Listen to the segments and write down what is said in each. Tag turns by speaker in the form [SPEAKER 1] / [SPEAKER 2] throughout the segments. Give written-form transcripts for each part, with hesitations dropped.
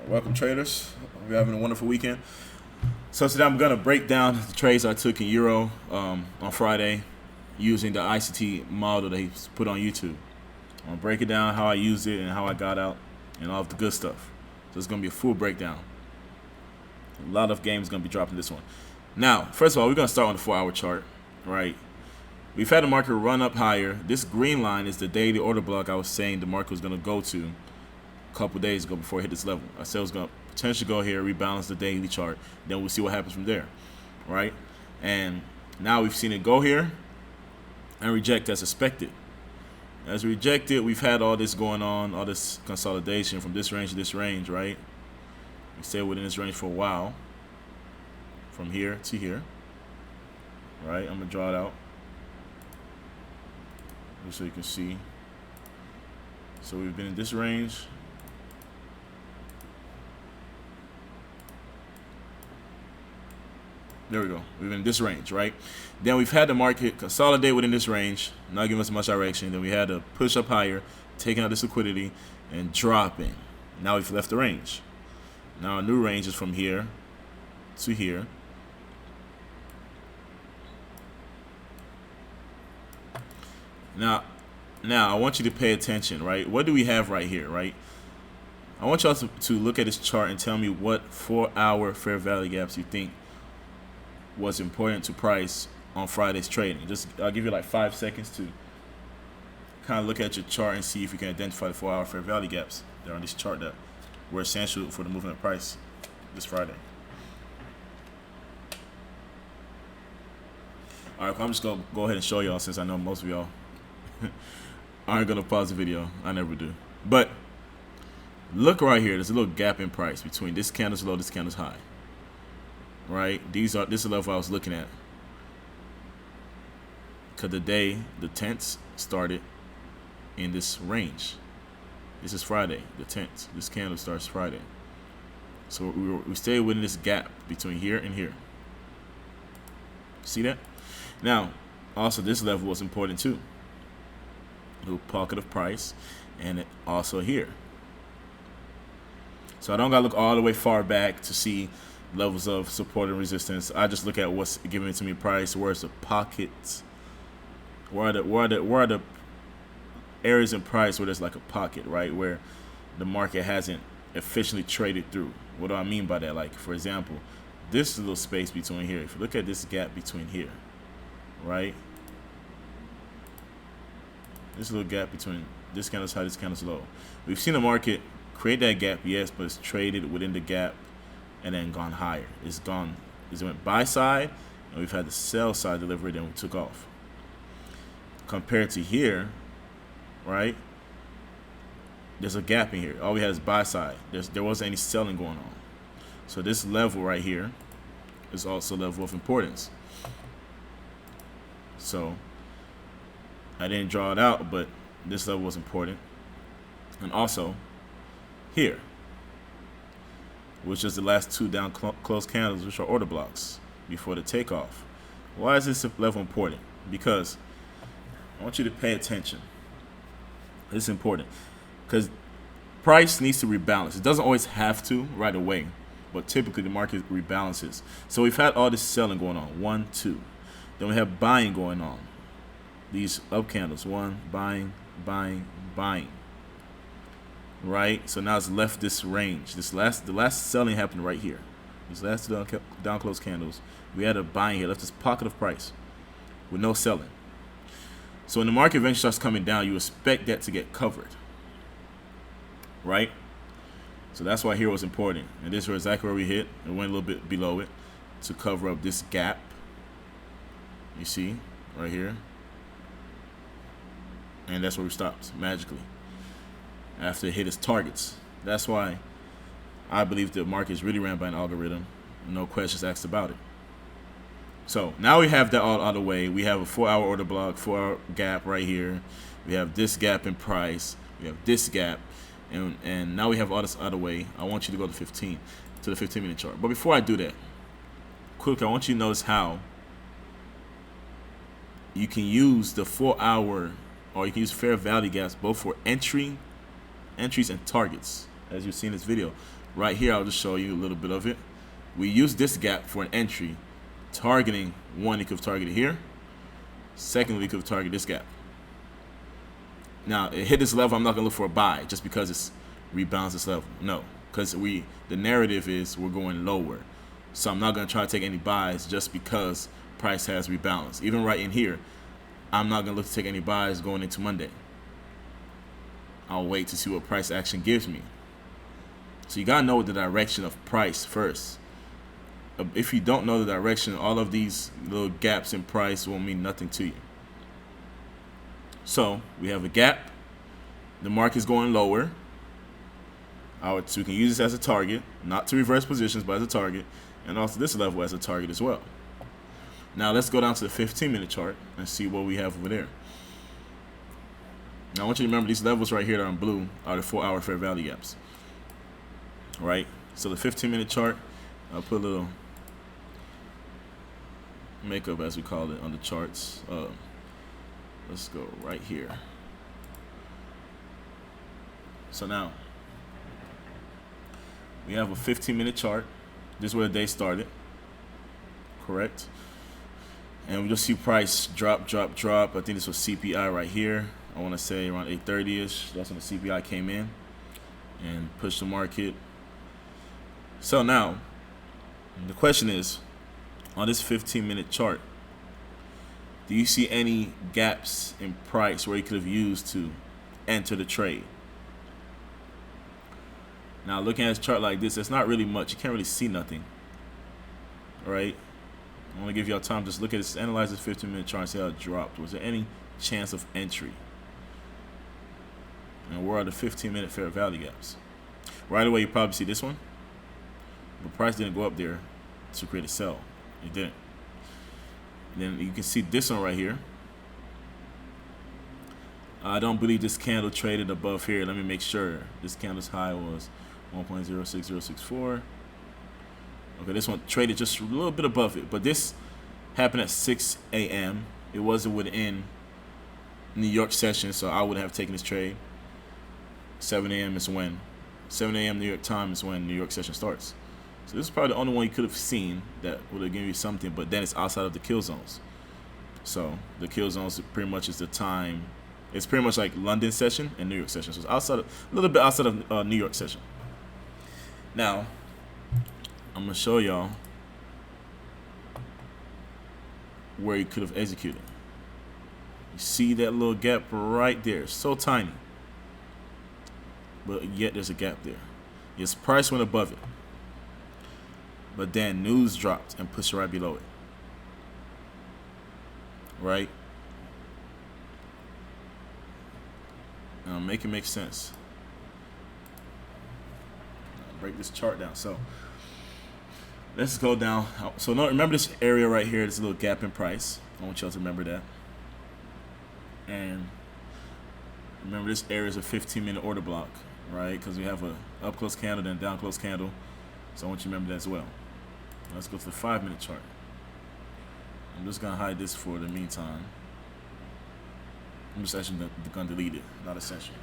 [SPEAKER 1] Welcome, traders. We're having a wonderful weekend. So today I'm gonna break down the trades I took in Euro on Friday using the ICT model that he put on YouTube. I'm gonna break it down how I used it and how I got out and all of the good stuff. So it's gonna be a full breakdown. A lot of games gonna be dropping this one. Now, first of all, we're gonna start on the 4-hour chart, right? We've had the market run up higher. This green line is the daily order block I was saying the market was gonna go to a couple days ago before it hit this level. I said it was gonna potentially go here, rebalance the daily chart, then we'll see what happens from there, right? And now we've seen it go here and reject as expected. As rejected, we've had all this going on, all this consolidation from this range to this range, right? We stayed within this range for a while, from here to here, right? I'm gonna draw it out just so you can see. So we've been in this range. There we go. We've been in this range, right? Then we've had the market consolidate within this range, not giving us much direction. Then we had to push up higher, taking out this liquidity and dropping. Now we've left the range. Now our new range is from here to here. Now I want you to pay attention, right? What do we have right here, right? I want y'all to look at this chart and tell me what 4-hour fair value gaps you think was important to price on Friday's trading. I'll give you like 5 seconds to kind of look at your chart and see if you can identify the 4-hour fair value gaps that are on this chart that were essential for the movement of price this Friday. All right, I'm just gonna go ahead and show y'all since I know most of y'all aren't gonna pause the video. I never do. But look right here. There's a little gap in price between this candle's low, this candle's high. Right? This is the level I was looking at. Cause the 10th started in this range. This is Friday, the 10th. This candle starts Friday. So we stay within this gap between here and here. See that? Now, also this level was important too. A little pocket of price, and also here. So I don't gotta look all the way far back to see levels of support and resistance. I just look at what's giving it to me price. Where's the pockets? Where are the areas in price where there's like a pocket, right? Where the market hasn't efficiently traded through. What do I mean by that? Like, for example, this little space between here. If you look at this gap between here, right? This little gap between this candle's high, this candle's low. We've seen the market create that gap, yes, but it's traded within the gap and then gone higher. It went buy side, and we've had the sell side delivery, then we took off. Compared to here, right? There's a gap in here. All we had is buy side. There wasn't any selling going on. So this level right here is also a level of importance. So I didn't draw it out, but this level was important. And also here, which is the last two down close candles, which are order blocks before the takeoff. Why is this level important? Because I want you to pay attention. It's important because price needs to rebalance. It doesn't always have to right away, but typically the market rebalances. So we've had all this selling going on, 1, 2. Then we have buying going on. These up candles, 1, buying, buying, buying. Right? So now it's left this range. The last selling happened right here. These last down close candles. We had a buying here, left this pocket of price with no selling. So when the market eventually starts coming down, you expect that to get covered. Right? So that's why here was important. And this was exactly where we hit. It went a little bit below it to cover up this gap. You see, right here. And that's where we stopped, magically. After it hit its targets. That's why I believe the market is really ran by an algorithm. No questions asked about it. So now we have that all out of the way. We have a 4-hour order block, 4-hour gap right here. We have this gap in price. We have this gap. And now we have all this out of the way. I want you to go to the 15-minute chart. But before I do that, quickly, I want you to notice how you can use the 4-hour, or you can use fair value gaps both for entries and targets, as you see in this video. Right here, I'll just show you a little bit of it. We use this gap for an entry, targeting one, it could have targeted here. Secondly, it could have targeted this gap. Now, it hit this level, I'm not gonna look for a buy just because it's rebounds this level. No, because the narrative is we're going lower. So I'm not gonna try to take any buys just because price has rebalanced. Even right in here, I'm not gonna look to take any buys going into Monday. I'll wait to see what price action gives me. So you gotta know the direction of price first. If you don't know the direction, all of these little gaps in price will mean nothing to you. So we have a gap. The market's going lower. So we can use this as a target, not to reverse positions, but as a target, and also this level as a target as well. Now let's go down to the 15-minute chart and see what we have over there. Now I want you to remember these levels right here that are in blue are the 4-hour fair value gaps. All right. So the 15-minute chart, I'll put a little makeup, as we call it, on the charts. Let's go right here. So now we have a 15-minute chart. This is where the day started. Correct. And we just see price drop. I think this was CPI right here. I want to say around 8:30ish. That's when the CPI came in and pushed the market. So now the question is, on this 15-minute chart, do you see any gaps in price where you could have used to enter the trade? Now, looking at a chart like this, it's not really much. You can't really see nothing. All right? I want to give y'all time to just look at this, analyze this 15-minute chart and see how it dropped. Was there any chance of entry? And where are the 15-minute fair value gaps? Right away, you probably see this one. But price didn't go up there to create a sell. It didn't. And then you can see this one right here. I don't believe this candle traded above here. Let me make sure. This candle's high was 1.06064. Okay, this one traded just a little bit above it. But this happened at 6 a.m. It wasn't within New York session, so I would have taken this trade. 7 a.m. is when 7 a.m. New York time is when New York session starts. So this is probably the only one you could have seen that would have given you something, but then it's outside of the kill zones. So the kill zones pretty much is the time. It's pretty much like London session and New York session. So it's outside of, a little bit outside of New York session. Now, I'm going to show y'all where you could have executed. You see that little gap right there. So tiny. But yet there's a gap there. Yes, price went above it. But then news dropped and pushed right below it. Right? Now make it make sense. I'll break this chart down. So let's go down. So now remember this area right here, this little gap in price. I want y'all to remember that. And remember this area is a 15-minute order block, right? Because we have a up close candle, then down close candle. So I want you to remember that as well. Let's go to the 5-minute chart. I'm just gonna hide this for the meantime. I'm just actually gonna delete it, not essential.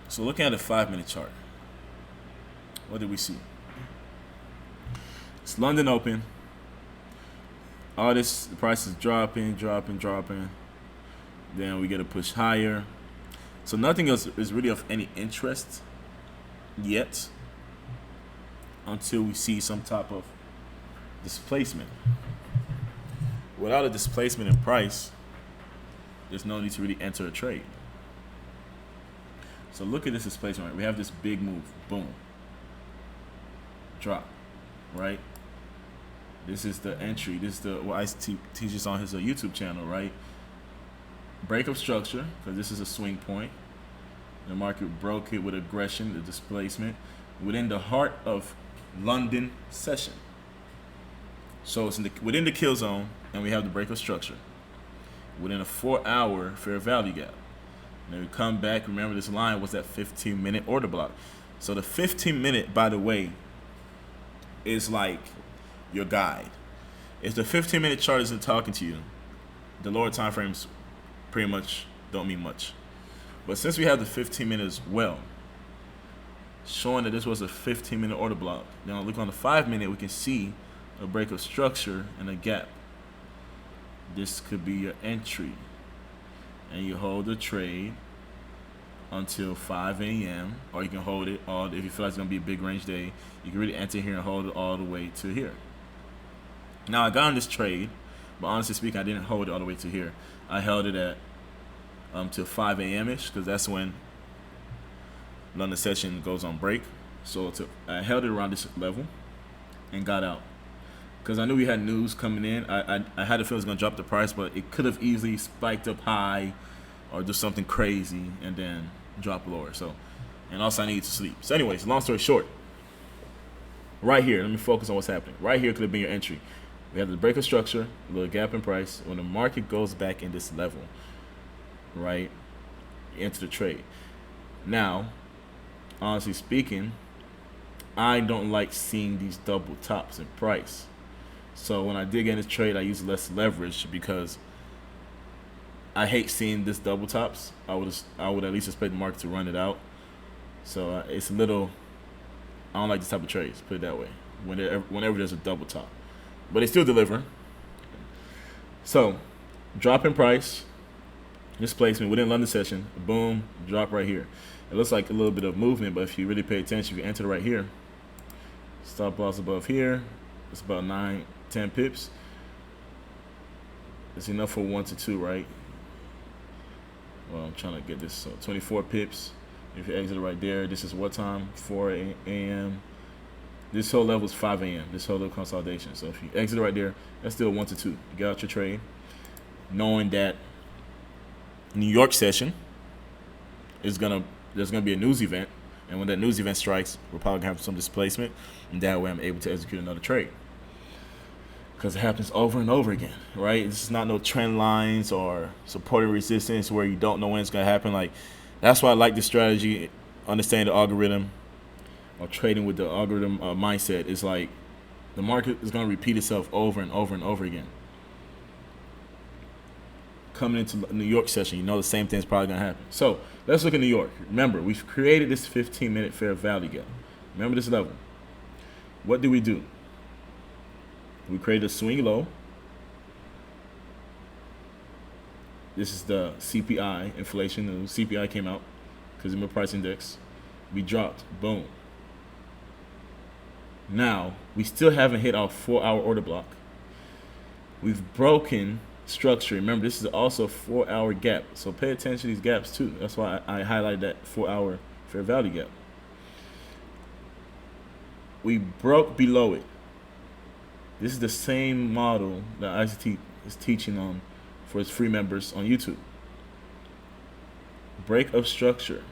[SPEAKER 1] So looking at the 5-minute chart, what did we see? It's London open. All this, the price is dropping. Then we get a push higher. So nothing else is really of any interest yet until we see some type of displacement. Without a displacement in price, there's no need to really enter a trade. So look at this displacement, right? We have this big move, boom, drop, right? This is the entry. This is what I teaches on his YouTube channel, right? Break of structure, because this is a swing point. The market broke it with aggression, the displacement, within the heart of London session. So it's within the kill zone, and we have the break of structure within a 4-hour fair value gap. And then we come back. Remember, this line was that 15-minute order block. So the 15-minute, by the way, is like your guide. If the 15-minute chart isn't talking to you, the lower time frames pretty much don't mean much. But since we have the 15-minute as well, showing that this was a 15-minute order block. Now look on the 5-minute, we can see a break of structure and a gap. This could be your entry, and you hold the trade until 5 a.m. or you can hold it all. If you feel like it's gonna be a big range day, you can really enter here and hold it all the way to here. Now I got on this trade, but honestly speaking, I didn't hold it all the way to here. I held it at till 5 a.m. ish, because that's when London session goes on break. So I held it around this level and got out, because I knew we had news coming in. I had a feeling it was going to drop the price, but it could have easily spiked up high or do something crazy and then drop lower. So, and also I needed to sleep. So anyways, long story short, right here, let me focus on what's happening. Right here could have been your entry. We have the break of structure, a little gap in price. When the market goes back in this level, right, you enter the trade. Now, honestly speaking, I don't like seeing these double tops in price. So when I dig in this trade, I use less leverage because I hate seeing this double tops. I would at least expect the market to run it out. So it's a little, I don't like this type of trades, put it that way, whenever there's a double top. But they still deliver. So drop in price, displacement within London session, boom, drop right here. It looks like a little bit of movement, but if you really pay attention, if you enter right here, stop loss above here, it's about 9-10 pips. It's enough for 1 to 2, right? Well, I'm trying to get this, so 24 pips. If you exit right there, this is what time? 4 a.m. This whole level is 5 a.m. This whole little consolidation. So if you exit right there, that's still 1 to 2. You get out your trade, knowing that New York session is there's gonna be a news event, and when that news event strikes, we're probably gonna have some displacement, and that way I'm able to execute another trade. Because it happens over and over again, right? This is not no trend lines or support and resistance where you don't know when it's gonna happen. Like, that's why I like this strategy, understanding the algorithm or trading with the algorithm mindset. Is like the market is gonna repeat itself over and over and over again. Coming into New York session, you know the same thing is probably gonna happen. So let's look at New York. Remember, we've created this 15-minute fair value gap. Remember this level. What do? We created a swing low. This is the CPI, inflation. The CPI came out, Consumer Price Index. We dropped, boom. Now, we still haven't hit our 4-hour order block. We've broken structure. Remember, this is also a 4-hour gap. So pay attention to these gaps too. That's why I highlighted that 4-hour fair value gap. We broke below it. This is the same model that ICT is teaching on for its free members on YouTube. Break of structure,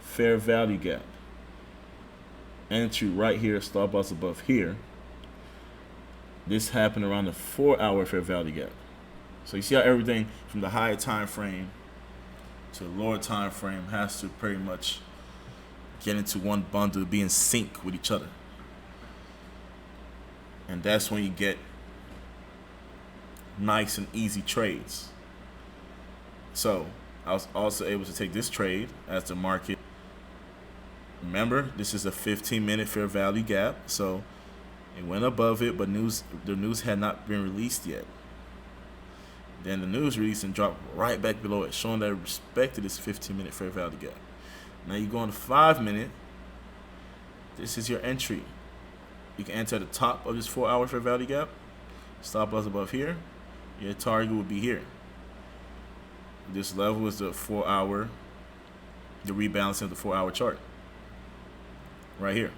[SPEAKER 1] fair value gap, entry right here, stop loss above here. This happened around the 4-hour fair value gap. So you see how everything from the higher time frame to the lower time frame has to pretty much get into one bundle, be in sync with each other. And that's when you get nice and easy trades. So I was also able to take this trade as the market. Remember, this is a 15-minute fair value gap. So it went above it, but the news had not been released yet. Then the news released and dropped right back below it, showing that it respected this 15-minute fair value gap. Now you go on the 5-minute. This is your entry. You can enter at the top of this 4-hour fair value gap. Stop loss above here. Your target would be here. This level is the 4-hour, the rebalancing of the 4-hour chart. Right here.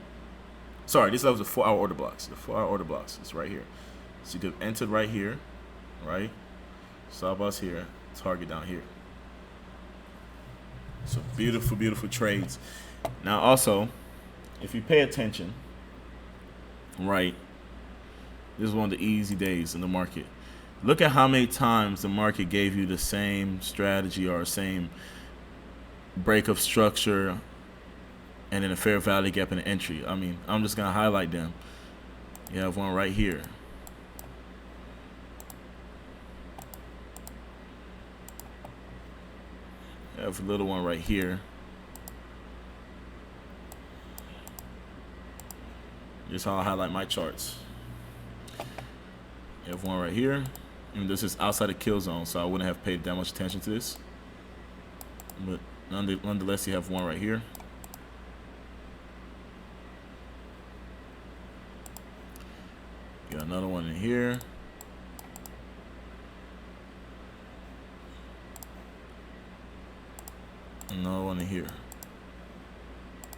[SPEAKER 1] Sorry, this level is the 4-hour order blocks. The 4-hour order blocks is right here. So you could have entered right here, right? Stop loss here, target down here. So beautiful, beautiful trades. Now also, if you pay attention, right, this is one of the easy days in the market. Look at how many times the market gave you the same strategy or same break of structure and then a fair value gap and an entry. I mean, I'm just going to highlight them. You have one right here. have a little one right here. This is how I highlight my charts. You have one right here. And this is outside the kill zone, so I wouldn't have paid that much attention to this. But nonetheless, you have one right here. Got another one in here. Another one in here.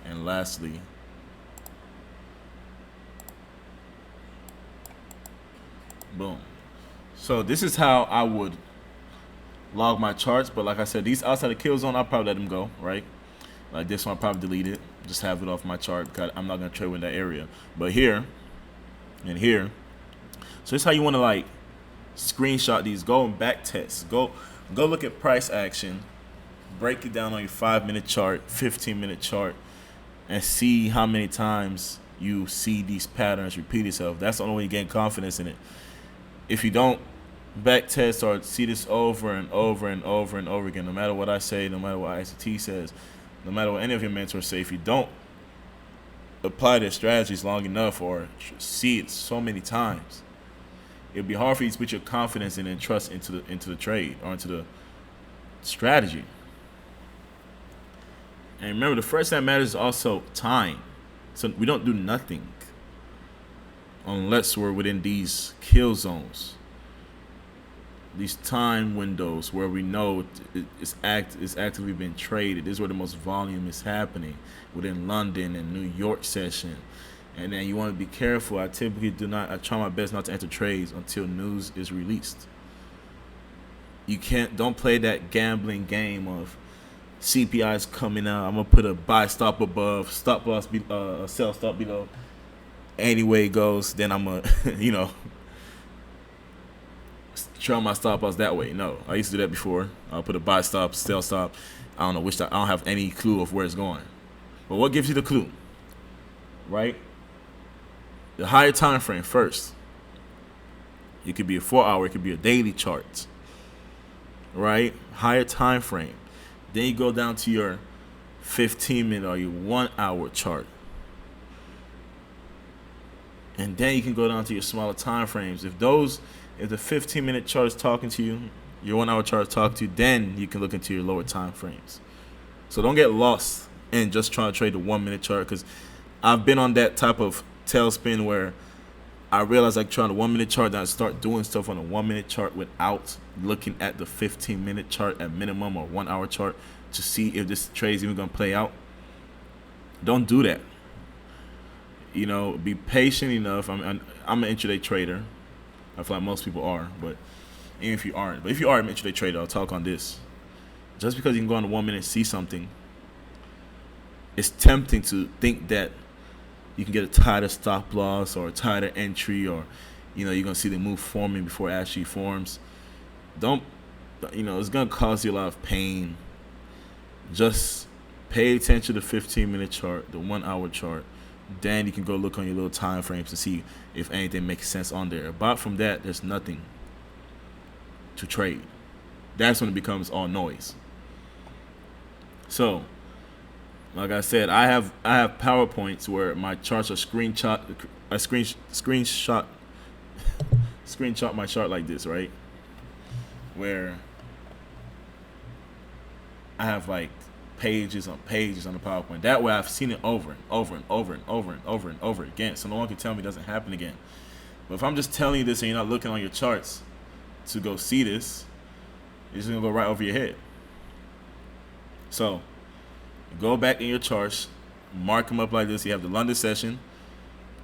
[SPEAKER 1] And lastly, boom. So this is how I would log my charts. But like I said, these outside the kill zone, I'll probably let them go, right? Like this one, I'll probably delete it. Just have it off my chart because I'm not going to trade with that area. But here and here. So this is how you want to like screenshot these. Go and back test. Go look at price action. Break it down on your 5-minute chart, 15-minute chart, and see how many times you see these patterns repeat itself. That's the only way you gain confidence in it. If you don't back test or see this over and over and over and over again, no matter what I say, no matter what ICT says, no matter what any of your mentors say, if you don't apply their strategies long enough or see it so many times, it'll be hard for you to put your confidence in and trust into the trade or into the strategy. And remember, the first that matters is also time. So we don't do nothing unless we're within these kill zones, these time windows where we know it's actively being traded. This is where the most volume is happening, within London and New York session. And then you want to be careful. I try my best not to enter trades until news is released. Don't play that gambling game of CPI is coming out, I'm gonna put a buy stop above, stop loss sell stop below. Any way it goes, then I'm gonna trail my stop loss that way. No, I used to do that before. I'll put a buy stop, sell stop. I don't have any clue of where it's going. But what gives you the clue, right? The higher time frame first. It could be a 4-hour, it could be a daily chart, right? Higher time frame. Then you go down to your 15-minute or your 1-hour chart. And then you can go down to your smaller time frames. If the 15-minute chart is talking to you, your 1-hour chart is talking to you, then you can look into your lower time frames. So don't get lost in just trying to trade the 1-minute chart, because I've been on that type of tailspin where I realized I try the 1-minute chart, then I start doing stuff on a 1-minute chart without looking at the 15-minute chart at minimum or 1-hour chart to see if this trade is even going to play out. Don't do that. Be patient enough. I'm an intraday trader. I feel like most people are, but even if you aren't. But if you are an intraday trader, I'll talk on this. Just because you can go on the 1 minute and see something, it's tempting to think that you can get a tighter stop loss or a tighter entry, or you're going to see the move forming before it actually forms. It's going to cause you a lot of pain. Just pay attention to the 15-minute chart, the 1-hour chart. Then you can go look on your little time frames to see if anything makes sense on there. Apart from that, there's nothing to trade. That's when it becomes all noise. So, like I said, I have PowerPoints where my charts are screenshot my chart like this, right? Where I have like pages on pages on the PowerPoint. That way I've seen it over and over and over and over and over and over again. So no one can tell me it doesn't happen again. But if I'm just telling you this and you're not looking on your charts to go see this, it's just gonna go right over your head. So go back in your charts, mark them up like this. You have the London session,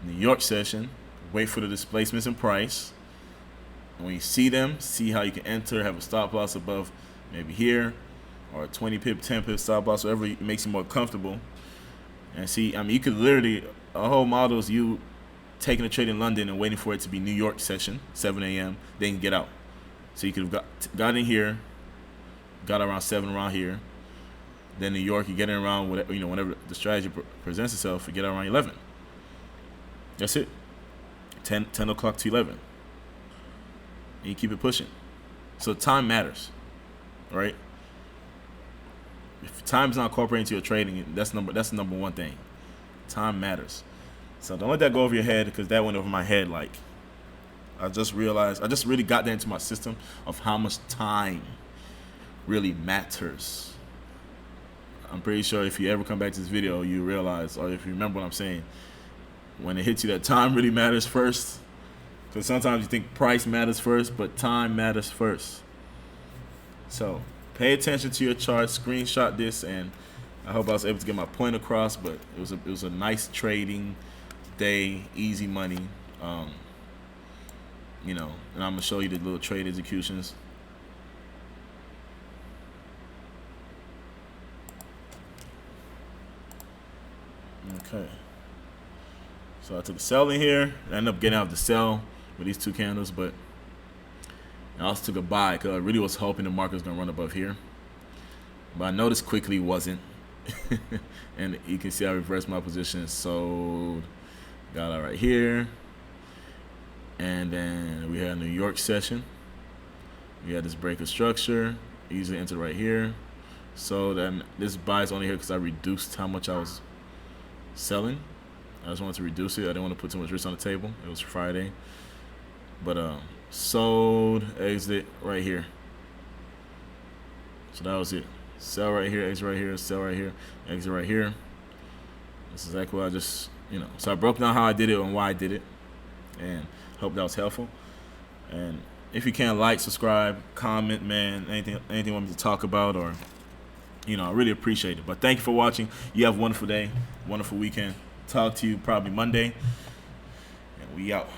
[SPEAKER 1] New York session, wait for the displacements in price. And when you see them, see how you can enter, have a stop loss above maybe here, or a 20 pip, 10 pip stop loss, whatever makes you more comfortable. And see, you could literally, a whole model is you taking a trade in London and waiting for it to be New York session, 7 a.m., then get out. So you could have got in here, got around 7 around here. Then New York, you get in around whenever the strategy presents itself, you get around 11. That's it. 10 o'clock to 11. And you keep it pushing. So time matters, right? if time's not incorporated into your trading, that's the number one thing. Time matters. So don't let that go over your head, because that went over my head. Like, I just really got that into my system of how much time really matters. I'm pretty sure if you ever come back to this video, you realize, or if you remember what I'm saying, when it hits you that time really matters first. Because sometimes you think price matters first, but time matters first. So pay attention to your charts, screenshot this, and I hope I was able to get my point across. But it was a nice trading day, easy money. You know, and I'm gonna show you the little trade executions. Okay. So I took a sell in here. I ended up getting out of the sell with these two candles, but I also took a buy because I really was hoping the market was going to run above here. But I noticed quickly it wasn't. And you can see I reversed my position, sold, got out right here. And then we had a New York session. We had this break of structure, easily entered right here. So then this buy is only here because I reduced how much I was selling. I just wanted to reduce it. I didn't want to put too much risk on the table. It was Friday. But sold, exit right here. So that was it. Sell right here, exit right here, sell right here, exit right here. This is exactly what I just, so I broke down how I did it and why I did it. And hope that was helpful. And if you can, like, subscribe, comment, man, anything you want me to talk about, or, I really appreciate it. But thank you for watching. You have a wonderful day, wonderful weekend. Talk to you probably Monday. And we out.